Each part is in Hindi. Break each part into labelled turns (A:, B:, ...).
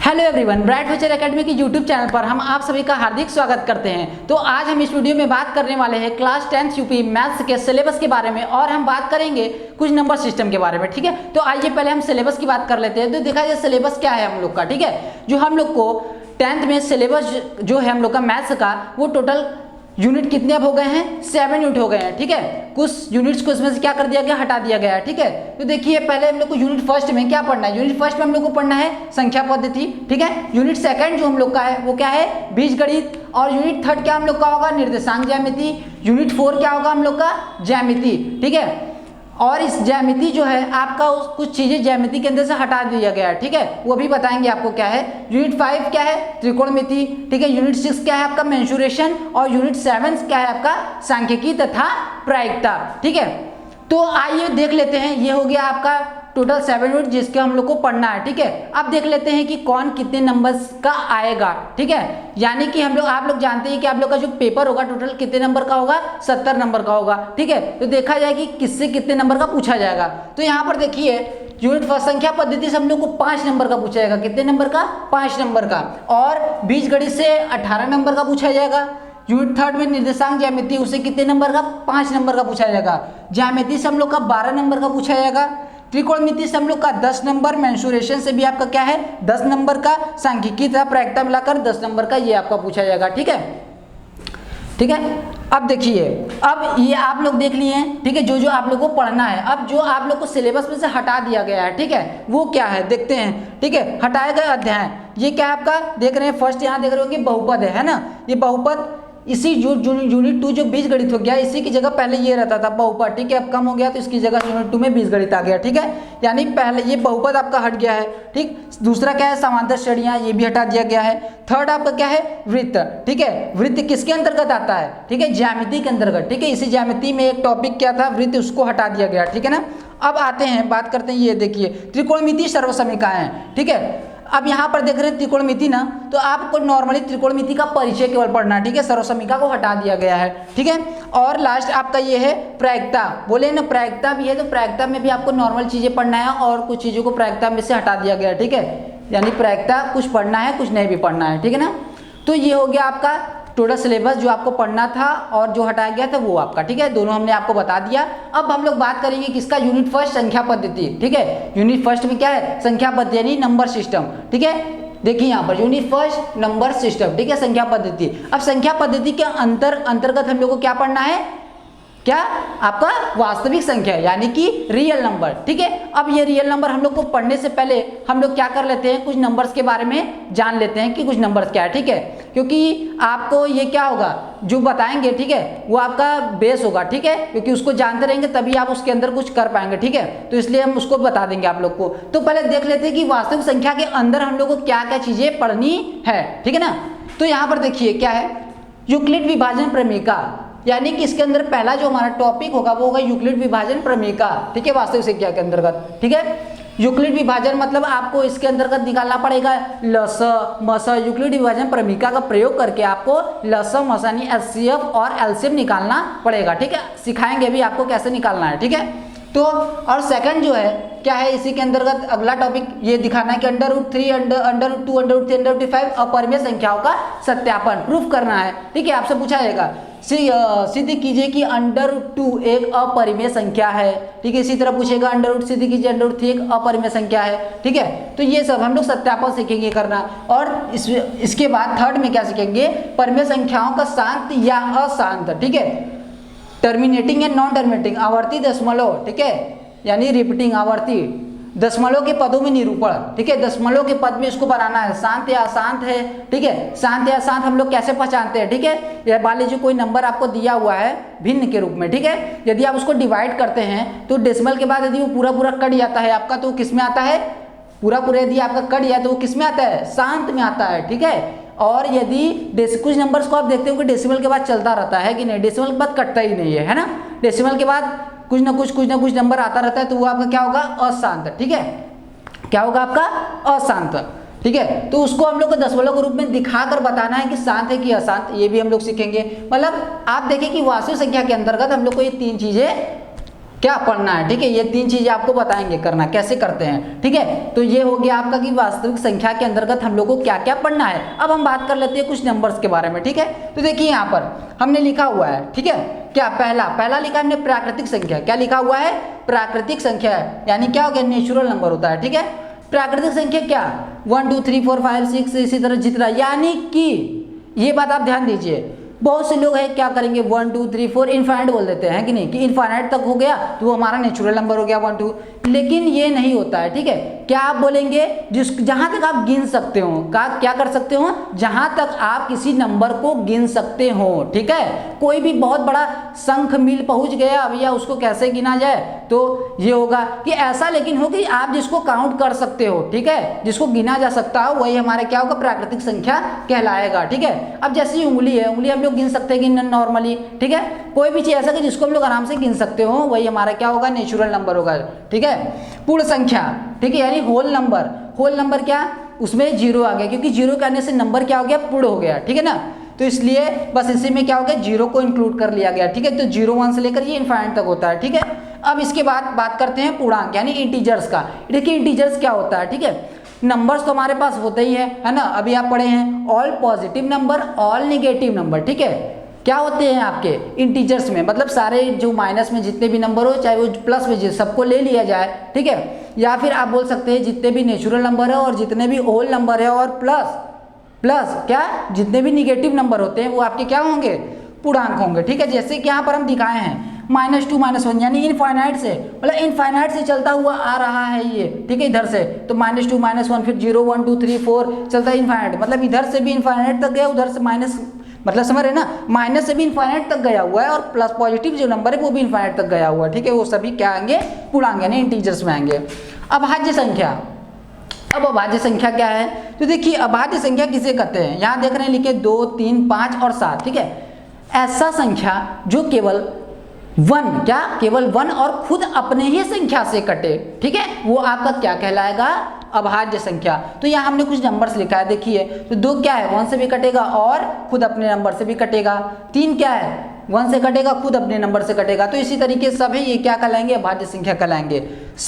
A: Hello everyone, bright future academy की यूट्यूब चैनल पर हम आप सभी का हार्दिक स्वागत करते हैं। तो आज हम इस वीडियो में बात करने वाले हैं क्लास 10th यूपी मैथ्स के सिलेबस के बारे में और हम बात करेंगे कुछ नंबर सिस्टम के बारे में। ठीक है, तो आइए पहले हम सिलेबस की बात कर लेते हैं। तो देखा जाए सिलेबस क्या है हम लोग का। ठीक है, जो हम लोग को 10th में सिलेबस जो है हम लोग का मैथ्स का, वो टोटल यूनिट कितने अब हो गए हैं? 7 यूनिट हो गए हैं। ठीक है, कुछ यूनिट्स को इसमें से क्या कर दिया गया? हटा दिया गया है। ठीक है, तो देखिए पहले हम लोग को यूनिट फर्स्ट में क्या पढ़ना है? यूनिट फर्स्ट में हम लोग को पढ़ना है संख्या पद्धति। ठीक है, यूनिट सेकंड जो हम लोग का है वो क्या है? बीजगणित। और यूनिट थर्ड क्या हम लोग का होगा? निर्देशांक ज्यामिति। यूनिट 4 क्या होगा हम लोग का? ज्यामिति। ठीक है, और इस ज्यामिति जो है आपका कुछ चीजें ज्यामिति के अंदर से हटा दिया गया है। ठीक है, वो भी बताएंगे आपको क्या है। यूनिट 5 क्या है? त्रिकोणमिति। ठीक है, यूनिट 6 क्या है आपका? मेंसुरेशन। और यूनिट 7 क्या है आपका? सांख्यिकी तथा प्रायिकता। ठीक है, तो आइए देख लेते हैं। ये हो गया आपका टोटल 7 यूनिट जिसके हम लोग को पढ़ना है। ठीक है, अब देख लेते हैं कि कौन कितने नंबर्स का आएगा। ठीक है, यानी कि हम लोग आप लोग जानते हैं कि आप लोग का जो पेपर होगा टोटल कितने नंबर का होगा? 70 नंबर का होगा। ठीक है, तो देखा जाए कि किससे कितने नंबर का पूछा जाएगा। तो यहाँ पर देखिए यूनिट फर्स्ट संख्या पद्धति से हम लोग को 5 नंबर का पूछा जाएगा। कितने नंबर का? 5 नंबर का। और बीजगणित से 18 नंबर का पूछा जाएगा। यूनिट थर्ड में निर्देशांक ज्यामिति, उसे कितने नंबर का? 5 नंबर का पूछा जाएगा। ज्यामिति से हम लोग का 12 नंबर का पूछा जाएगा। त्रिकोणमिति से हम लोग का 10 नंबर। मेंसुरेशन से भी आपका क्या है? 10 नंबर का। सांख्यिकी तथा प्रायिकता मिलाकर 10 नंबर का ये आपका पूछा जाएगा। ठीक है, ठीक है। अब देखिए, अब ये आप लोग देख लिए हैं। ठीक है, जो जो आप लोग को पढ़ना है। अब जो आप लोग को सिलेबस में से हटा दिया गया है, ठीक है, वो क्या है देखते हैं। ठीक है, हटाए गए अध्याय ये क्या है आपका? देख रहे हैं फर्स्ट, यहाँ देख रहे हो कि बहुपद है ना। ये बहुपद इसी यूनिट 2 जो बीजगणित हो गया, इसी की जगह पहले ये रहता था बहुपद। ठीक है, अब कम हो गया तो इसकी जगह यूनिट 2 में बीजगणित आ गया। ठीक है, यानी पहले ये बहुपद आपका हट गया है। ठीक, दूसरा क्या है? समांतर श्रेणियां, ये भी हटा दिया गया है। थर्ड आपका क्या है? वृत्त। ठीक है, वृत्त किसके अंतर्गत आता है? ठीक है, ज्यामिति के अंतर्गत। ठीक है, इसी ज्यामिति में एक टॉपिक क्या था? वृत्त, उसको हटा दिया गया। ठीक है ना। अब आते हैं, बात करते हैं, ये देखिए त्रिकोणमिति सर्वसमीकाएं। ठीक है, अब यहाँ पर देख रहे हैं त्रिकोणमिति ना, तो आपको नॉर्मली त्रिकोणमिति का परिचय केवल पढ़ना है। ठीक है, सर्वसमीका को हटा दिया गया है। ठीक है, और लास्ट आपका ये है प्रायिकता। बोले ना प्रायिकता भी है, तो प्रायिकता में भी आपको नॉर्मल चीजें पढ़ना है और कुछ चीजों को प्रायिकता में से हटा दिया गया है। ठीक है, यानी प्रायिकता कुछ पढ़ना है, कुछ नहीं भी पढ़ना है। ठीक है ना, तो ये हो गया आपका टोटल सिलेबस जो आपको पढ़ना था और जो हटाया गया था वो आपका। ठीक है, दोनों हमने आपको बता दिया। अब हम लोग बात करेंगे किसका? यूनिट फर्स्ट संख्या पद्धति। ठीक है, यूनिट फर्स्ट में क्या है? संख्या पद्धति यानी नंबर सिस्टम। ठीक है, देखिए यहाँ per unit first number system. ठीक है, संख्या पद्धति। अब संख्या पद्धति के अंतर्गत हम लोग को क्या पढ़ना है? क्या? आपका वास्तविक संख्या यानी कि रियल नंबर। ठीक है, अब ये रियल नंबर हम लोग को पढ़ने से पहले हम लोग क्या कर लेते हैं? कुछ नंबर्स के बारे में जान लेते हैं कि कुछ नंबर्स क्या है। ठीक है, क्योंकि आपको ये क्या होगा जो बताएंगे, ठीक है, वो आपका बेस होगा। ठीक है, क्योंकि उसको जानते रहेंगे तभी आप उसके अंदर कुछ कर पाएंगे। ठीक है, तो इसलिए हम उसको बता देंगे आप लोग को। तो पहले देख लेते हैं कि वास्तविक संख्या के अंदर हम लोग को क्या क्या चीजें पढ़नी है। ठीक है ना, तो यहाँ पर देखिए क्या है? यूक्लिड विभाजन प्रमेयिका, यानी कि इसके अंदर पहला जो हमारा टॉपिक होगा वो होगा यूक्लिड विभाजन प्रमेयिका। ठीक है, वास्तविक संख्या के अंतर्गत। ठीक है, यूक्लिड विभाजन मतलब आपको इसके अंतर्गत निकालना पड़ेगा लस मस। यूक्लिड विभाजन प्रमेयिका का प्रयोग करके आपको लस मस यानी एचसीएफ और एलसीएम निकालना पड़ेगा। ठीक है, सिखाएंगे भी आपको कैसे निकालना है। ठीक है, तो और सेकंड जो है क्या है? इसी के अंतर्गत अगला टॉपिक ये दिखाना है कि √3 √2 √3 √5 अपरिमेय संख्याओं का सत्यापन प्रूफ करना है। ठीक है, आपसे पूछा जाएगा सिद्ध कीजिए कि √2 एक अपरिमेय संख्या है। ठीक है, इसी तरह पूछेगा √√, सिद्ध कीजिए √3 एक अपरिमेय संख्या है। ठीक है, तो ये सब हम लोग सत्यापन सीखेंगे करना। और इसके बाद थर्ड में क्या सीखेंगे? परिमेय संख्याओं का शांत या अशांत। ठीक है, टर्मिनेटिंग या नॉन टर्मिनेटिंग, आवर्ती दशमलव। ठीक है, यानी रिपीटिंग आवर्ती दशमलव के पदों में निरूपण। ठीक है, दशमलव के पद में इसको बनाना है, शांत या अशांत है। ठीक है, शांत या अशांत हम लोग कैसे पहचानते हैं? ठीक है, यह मान लीजिए कोई नंबर आपको दिया हुआ है भिन्न के रूप में। ठीक है, यदि आप उसको डिवाइड करते हैं तो डेसिमल के बाद यदि वो पूरा पूरा कट जाता है आपका, तो किस में आता है? पूरा पूरा यदि आपका कट जाए तो वो किस में आता है? शांत में आता है। ठीक है, और यदि कुछ नंबर्स को आप देखते हो कि डेसिमल के बाद चलता रहता है कि नहीं, डेसिमल के बाद कटता ही नहीं है ना। डेसिमल के बाद कुछ ना कुछ नंबर आता रहता है, तो वो आपका क्या होगा? अशांत। ठीक है, क्या होगा आपका? अशांत। ठीक है, तो उसको हम लोग को दशमलव के रूप में दिखाकर बताना है कि शांत है कि अशांत, ये भी हम लोग सीखेंगे। मतलब आप देखें कि वास्तविक संख्या के अंतर्गत हम लोग को ये 3 चीजें क्या पढ़ना है, ठीक है। ये 3 चीजें आपको बताएंगे करना कैसे करते हैं, ठीक है। तो ये हो गया आपका कि वास्तविक संख्या के अंतर्गत हम लोग को क्या क्या पढ़ना है। अब हम बात कर लेते हैं कुछ नंबर्स के बारे में, ठीक है। तो देखिए यहाँ पर हमने लिखा हुआ है, ठीक है, क्या पहला लिखा हमने प्राकृतिक संख्या। क्या लिखा हुआ है? प्राकृतिक संख्या है, यानी क्या हो गया? नेचुरल नंबर होता है, ठीक है। प्राकृतिक संख्या क्या? 1 2 3 4 5 6 इसी तरह जितना, यानी कि ये बात आप ध्यान दीजिए। बहुत से लोग हैं क्या करेंगे 1 2 3 4 इनफाइनाइट बोल देते हैं कि नहीं, कि इनफाइनाइट तक हो गया तो वो हमारा नेचुरल नंबर हो गया 1 2, लेकिन ये नहीं होता है, ठीक है। क्या आप बोलेंगे? जहां तक आप गिन सकते हो, क्या कर सकते हो? जहां तक आप किसी नंबर को गिन सकते हो, ठीक है। कोई भी बहुत बड़ा शंख मील पहुंच गया भैया, उसको कैसे गिना जाए? तो ये होगा कि ऐसा, लेकिन हो कि आप जिसको काउंट कर सकते हो, ठीक है, जिसको गिना जा सकता हो, वही हमारे क्या होगा? प्राकृतिक संख्या कहलाएगा, ठीक है। अब जैसे उंगली है, उंगली हम लोग गिन सकते हैं नॉर्मली, ठीक है। कोई भी चीज ऐसा कि जिसको हम लोग आराम से गिन सकते हो, वही हमारा क्या होगा? नेचुरल नंबर होगा, ठीक है। पूर्ण संख्या, ठीक है, यानी होल नंबर। होल नंबर क्या? उसमें 0 आ गया, क्योंकि 0 करने से नंबर क्या हो गया? पूर्ण हो गया, ठीक है ना। तो इसलिए बस इसी में क्या हो गया? 0 को इंक्लूड कर लिया गया, ठीक है। तो 0 1 से लेकर ये इनफाइनाइट तक होता है, ठीक है। अब इसके बाद बात करते हैं पूर्णांक यानी इंटीजर्स का। देखिए इंटीजर्स क्या होता है, ठीक है। नंबर्स तो हमारे पास होते ही है ना। अभी आप पढ़े हैं all positive number, all negative number, ठीक है। क्या होते हैं आपके इंटीजर्स में? मतलब सारे जो माइनस में जितने भी नंबर हो, चाहे वो प्लस में, सबको ले लिया जाए, ठीक है। या फिर आप बोल सकते हैं जितने भी नेचुरल नंबर है और जितने भी होल नंबर है, और प्लस क्या, जितने भी निगेटिव नंबर होते हैं वो आपके क्या होंगे? पूर्णांक होंगे, ठीक है। जैसे कि यहाँ पर हम दिखाए हैं -2 -1, यानी इनफाइनाइट से, मतलब इनफाइनाइट से चलता हुआ आ रहा है ये, ठीक है, इधर से। तो -2 -1, फिर 0 1 2 3 4 चलता है इनफाइनाइट, मतलब इधर से भी इनफाइनाइट तक गया, उधर से माइनस, मतलब समझ रहे ना, माइनस से भी इनफाइनाइट तक गया हुआ है, और प्लस पॉजिटिव जो नंबर है वो भी इनफाइनाइट तक गया हुआ है, ठीक है। वो सभी क्या आएंगे? पूर्णांक यानी इंटीजर्स में आएंगे। अभाज्य संख्या। अब अभाज्य संख्या क्या है? तो देखिए अभाज्य संख्या किसे कहते हैं? यहाँ देख रहे हैं लिखे 2 3 5 और 7, ठीक है। ऐसा संख्या जो केवल 1, क्या केवल 1 और खुद अपने ही संख्या से कटे, ठीक है, वो आपका क्या कहलाएगा? अभाज्य संख्या। तो यहाँ हमने कुछ नंबर्स लिखा है, देखिए। तो 2 क्या है? 1 से भी कटेगा और खुद अपने नंबर से भी कटेगा। 3 क्या है? 1 से कटेगा, खुद अपने नंबर से कटेगा। तो इसी तरीके से सब है, ये क्या कहलाएंगे? अभाज्य संख्या कहलाएंगे।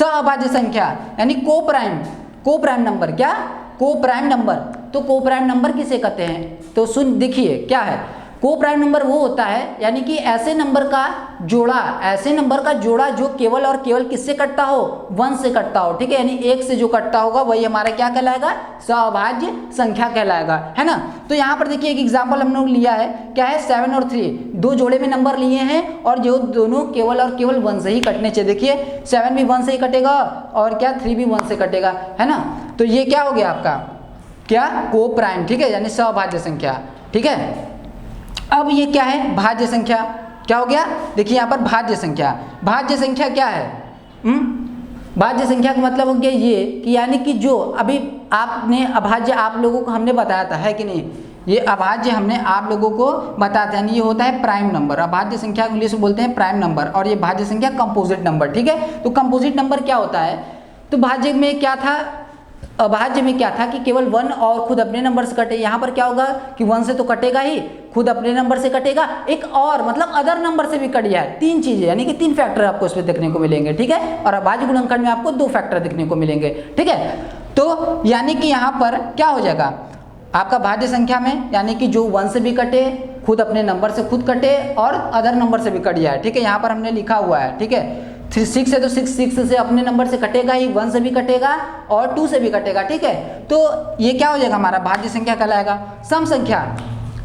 A: अभाज्य संख्या यानी को प्राइम नंबर। क्या? को प्राइम नंबर। तो को प्राइम नंबर किसे कहते हैं? तो सुन देखिए क्या है को प्राइम नंबर? वो होता है यानी कि ऐसे नंबर का जोड़ा जो केवल और केवल किससे कटता हो? 1 से कटता हो, ठीक है। यानी 1 से जो कटता होगा वही हमारा क्या कहलाएगा? अभाज्य संख्या कहलाएगा, है ना। तो यहाँ पर देखिए एक एग्जांपल हम लोग लिया है, क्या है? 7 और 3, 2 जोड़े में नंबर लिए हैं और जो दोनों केवल और केवल 1 से ही कटने चाहिए। देखिए 7 भी 1 से ही कटेगा और क्या 3 भी 1 से कटेगा, है ना। तो ये क्या हो गया आपका? क्या? को प्राइम, ठीक है, यानी अभाज्य संख्या, ठीक है। अब ये क्या है? भाज्य संख्या। क्या हो गया? देखिए यहाँ पर भाज्य संख्या। भाज्य संख्या क्या है? भाज्य संख्या का मतलब हो गया ये कि यानी कि जो अभी आपने अभाज्य आप लोगों को हमने बताया था, है कि नहीं? ये अभाज्य हमने आप लोगों को बताया था, यानी ये होता है प्राइम नंबर। अभाज्य संख्या इंग्लिश में बोलते हैं प्राइम नंबर, और ये भाज्य संख्या कंपोजिट नंबर, ठीक है। तो कंपोजिट नंबर क्या होता है? तो भाज्य में क्या था? अभाज्य में क्या था कि केवल 1 और खुद अपने नंबर से कटे। यहाँ पर क्या होगा कि 1 से तो कटेगा ही, खुद अपने नंबर से कटेगा, एक और मतलब अदर नंबर से भी कट जाए। 3 चीजें, यानी कि 3 फैक्टर आपको इसमें देखने को मिलेंगे, ठीक है। और अभाज्य गुणनखंड में आपको 2 फैक्टर देखने को मिलेंगे, ठीक है। तो यानी कि यहाँ पर क्या हो जाएगा आपका भाज्य संख्या में, यानी कि जो 1 से भी कटे, खुद अपने नंबर से खुद कटे और अदर नंबर से भी कट जाए, ठीक है। यहाँ पर हमने लिखा हुआ है, ठीक है। 6 है तो 6 से अपने नंबर से कटेगा ही, 1 से भी कटेगा और 2 से भी कटेगा, ठीक है। तो ये क्या हो जाएगा? हमारा भाज्य संख्या कहलाएगा। सम संख्या,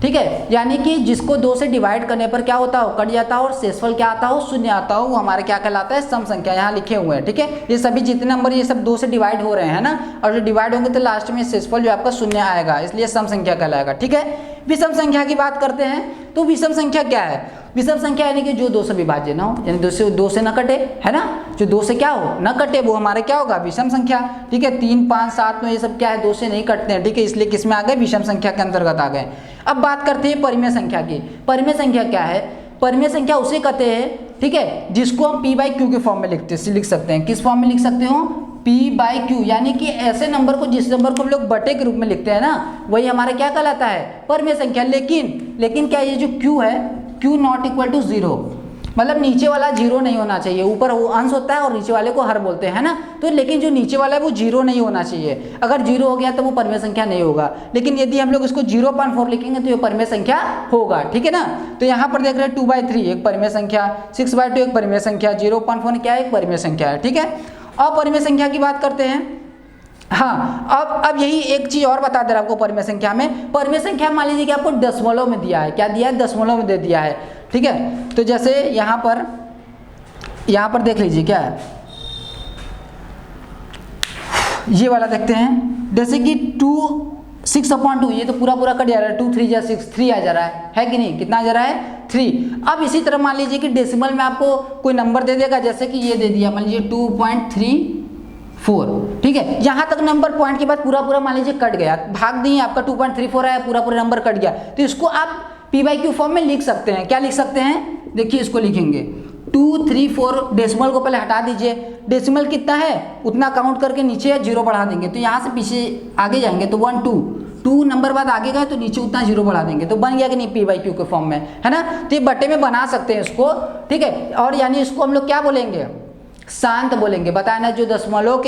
A: ठीक है, यानी कि जिसको 2 से डिवाइड करने पर क्या होता हो? कट जाता हो, और शेषफल क्या आता हो? 0 आता हो, वो हमारा क्या कहलाता है? सम संख्या। यहाँ लिखे हुए हैं, ठीक है। ये सभी जितने नंबर ये सब 2 से डिवाइड हो रहे हैं ना, और जो डिवाइड होंगे तो लास्ट में शेषफल जो आपका 0 आएगा, इसलिए सम संख्या कहलाएगा, ठीक है। विषम संख्या की बात करते हैं, तो विषम संख्या क्या है? विषम संख्या यानी कि जो 2 से विभाज्य ना हो, यानी 2 से न कटे, है ना। जो 2 से क्या हो? न कटे, वो हमारा क्या होगा? विषम संख्या, ठीक है। 3 5 7 में ये सब क्या है? 2 से नहीं कटते हैं, ठीक है, इसलिए किस में आ गए? विषम संख्या के अंतर्गत आ गए। अब बात करते हैं परिमेय संख्या की। परिमेय संख्या क्या है? परिमेय संख्या उसे कहते हैं, ठीक है, जिसको हम p/q के फॉर्म में लिख सकते हैं। किस फॉर्म में लिख सकते हो? p/q, यानी कि ऐसे नंबर को, जिस नंबर को हम लोग बटे के रूप में लिखते हैं ना, वही हमारा क्या कहलाता है? परिमेय संख्या। लेकिन क्या ये जो q है, q नॉट इक्वल टू 0, मतलब नीचे वाला जीरो नहीं होना चाहिए, ऊपर वो अंश होता है और नीचे वाले को हर बोलते हैं ना। तो लेकिन जो नीचे वाला है वो जीरो नहीं होना चाहिए, अगर जीरो हो गया तो वो परिमेय संख्या नहीं होगा। लेकिन यदि हम लोग इसको 0.4 लिखेंगे तो ये परिमेय संख्या होगा, ठीक है ना। तो यहाँ पर देख रहे हैं 2/3 एक परिमेय संख्या, 6/2 एक परिमेय संख्या, 0.4 क्या है, एक परिमेय संख्या है, ठीक है। अपरिमेय संख्या की बात करते हैं। हाँ, अब यही एक चीज और बता दे रहा आपको परिमेय संख्या में। परिमेय संख्या मान लीजिए कि आपको दशमलव में दिया है, क्या दिया है, दशमलव में दे दिया है, ठीक है। तो जैसे यहाँ पर देख लीजिए क्या है, ये वाला देखते हैं, जैसे कि 6/2, ये तो पूरा कट जा रहा है, 2 3 जा 6, 3 आ जा रहा है कि नहीं, कितना आ जा रहा है, 3। अब इसी तरह मान लीजिए कि डेसिमल में आपको कोई नंबर दे देगा, जैसे कि ये दे दिया मान लीजिए 2.34, ठीक है। यहाँ तक नंबर पॉइंट के बाद पूरा मान लीजिए कट गया, भाग दिए, आपका 2.34 आया, पूरा नंबर कट गया, तो इसको आप p/q फॉर्म में लिख सकते हैं। क्या लिख सकते हैं, देखिए इसको लिखेंगे 2 3 4, डेसिमल को पहले हटा दीजिए, डेसिमल कितना है उतना काउंट करके नीचे 0 बढ़ा देंगे, तो यहाँ से पीछे आगे जाएंगे तो 1 2 नंबर बाद आगे गए तो नीचे उतना 0 बढ़ा देंगे, तो बन गया कि नहीं p/q के फॉर्म में, है ना। तो ये बट्टे में बना सकते हैं इसको, ठीक है। और यानी इसको हम लोग क्या बोलेंगे, शांत बोलेंगे। बताया ना, जो दशमलव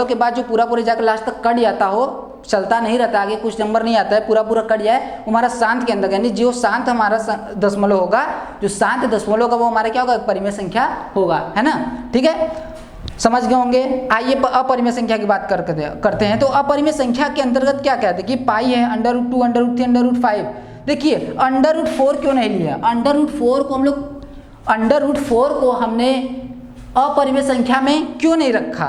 A: के बाद जो पूरा जाकर लास्ट तक कट जाता हो, चलता नहीं रहता, आगे कुछ नंबर नहीं आता है, पूरा कट जाए, हमारा शांत के अंदर, यानी जो शांत हमारा दशमलव होगा, जो शांत दशमलव का वो हमारा क्या होगा, परिमेय संख्या होगा, है ना, ठीक है। समझ गए होंगे। आइए अपरिमेय संख्या की बात करते हैं। तो अपरिमेय संख्या के अंतर्गत क्या क्या है, देखिए पाई है, √2 √3 √5। देखिए √4 क्यों नहीं लिया, √4 को हमने अपरिमेय संख्या में क्यों नहीं रखा,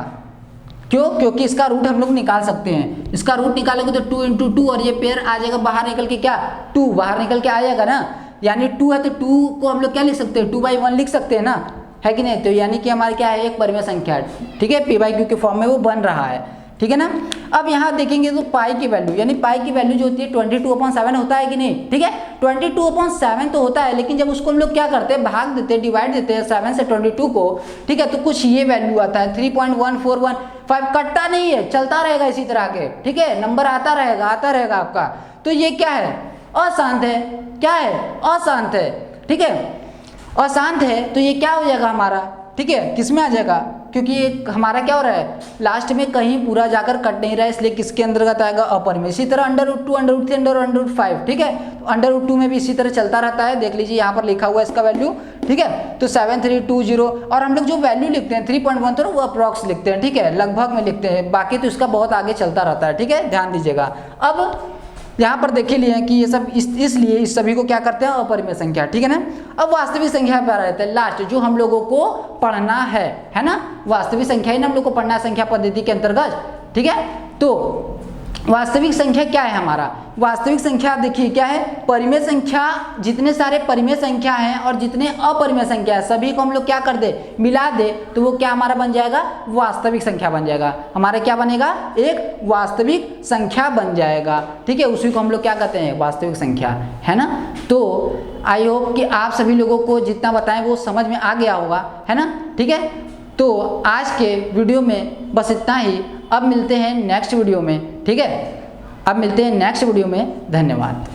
A: क्यों, क्योंकि इसका रूट हम लोग निकाल सकते हैं। इसका रूट निकालेंगे तो 2 × 2 और ये पेयर आ जाएगा बाहर निकल के, क्या 2 बाहर निकल के आ जाएगा ना, यानी 2 है तो 2 को हम लोग क्या लिख सकते हैं, 2/1 लिख सकते हैं ना, है कि नहीं। तो यानी कि हमारे क्या है, एक परिमेय संख्या, ठीक है, p/q के फॉर्म में वो बन रहा है, ठीक है ना। अब यहाँ देखेंगे तो पाई की वैल्यू, यानी पाई की वैल्यू जो होती है 22/7 होता है कि नहीं, ठीक है। 22/7 तो होता है, लेकिन जब उसको हम लोग क्या करते हैं, भाग देते हैं, डिवाइड देते हैं 7 से 22 को, ठीक है, तो कुछ ये वैल्यू आता है 3.1415, कटता नहीं है, चलता रहेगा इसी तरह के, ठीक है, नंबर आता रहेगा आपका। तो ये क्या है, अशांत है, क्या है, अशांत है, ठीक है, अशांत है। तो ये क्या हो जाएगा हमारा, ठीक है, किस में आ जाएगा, क्योंकि ये हमारा क्या हो रहा है, लास्ट में कहीं पूरा जाकर कट नहीं रहा है, इसलिए किसके अंतर्गत आएगा, अपरिमेय। इसी तरह √2 √3 और √5, ठीक है, तो √2 में भी इसी तरह चलता रहता है, देख लीजिए यहाँ पर लिखा हुआ है इसका वैल्यू, ठीक है। तो 7320, और हम लोग जो वैल्यू लिखते हैं 3.1 वो अप्रॉक्स लिखते हैं, ठीक है, लगभग में लिखते हैं, बाकी तो इसका बहुत आगे चलता रहता है, ठीक है, ध्यान दीजिएगा। अब यहाँ पर देख लिए हैं कि ये सब इसलिए इस सभी को क्या करते हैं, अपरिमेय संख्या, ठीक है ना। अब वास्तविक संख्या पर रहता है लास्ट, जो हम लोगों को पढ़ना है ना, वास्तविक संख्या ही ना हम लोग को पढ़ना है संख्या पद्धति के अंतर्गत, ठीक है। तो वास्तविक संख्या क्या है हमारा, वास्तविक संख्या देखिए क्या है, परिमेय संख्या, जितने सारे परिमेय संख्या हैं और जितने अपरिमेय संख्या है सभी को हम लोग क्या कर दे, मिला दे, तो वो क्या हमारा बन जाएगा, वास्तविक संख्या बन जाएगा, हमारा क्या बनेगा, एक वास्तविक संख्या बन जाएगा, ठीक है। उसी को हम लोग क्या कहते हैं, वास्तविक संख्या, है ना। तो आई होप कि आप सभी लोगों को जितना बताएं वो समझ में आ गया होगा, है ना, ठीक है। तो आज के वीडियो में बस इतना ही, अब मिलते हैं नेक्स्ट वीडियो में, ठीक है, अब मिलते हैं नेक्स्ट वीडियो में, धन्यवाद।